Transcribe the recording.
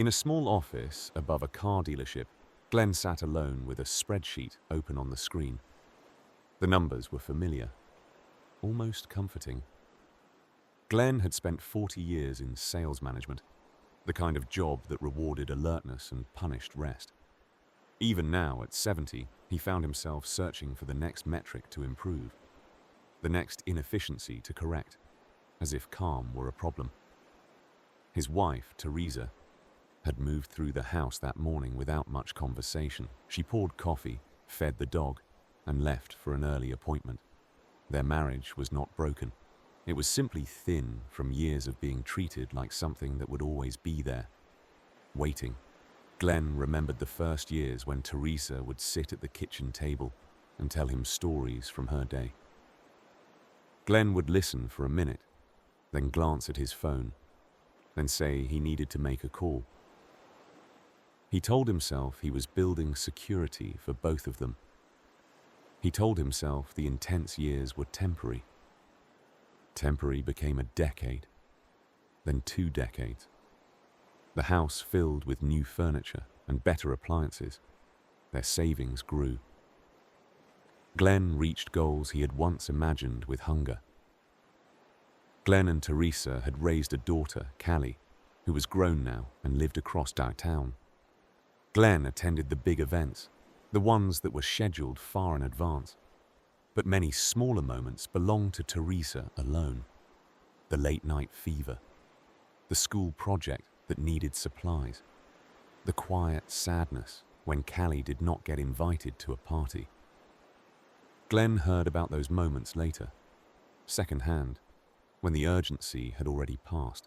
In a small office above a car dealership, Glenn sat alone with a spreadsheet open on the screen. The numbers were familiar, almost comforting. Glenn had spent 40 years in sales management, the kind of job that rewarded alertness and punished rest. Even now, at 70, he found himself searching for the next metric to improve, the next inefficiency to correct, as if calm were a problem. His wife, Teresa, had moved through the house that morning without much conversation. She poured coffee, fed the dog, and left for an early appointment. Their marriage was not broken. It was simply thin from years of being treated like something that would always be there, waiting. Glenn remembered the first years when Teresa would sit at the kitchen table and tell him stories from her day. Glenn would listen for a minute, then glance at his phone, then say he needed to make a call. He told himself he was building security for both of them. He told himself the intense years were temporary. Temporary became a decade, then 2 decades. The house filled with new furniture and better appliances. Their savings grew. Glenn reached goals he had once imagined with hunger. Glenn and Teresa had raised a daughter, Callie, who was grown now and lived across downtown. Glenn attended the big events, the ones that were scheduled far in advance. But many smaller moments belonged to Teresa alone. The late-night fever, the school project that needed supplies, the quiet sadness when Callie did not get invited to a party. Glenn heard about those moments later, secondhand, when the urgency had already passed.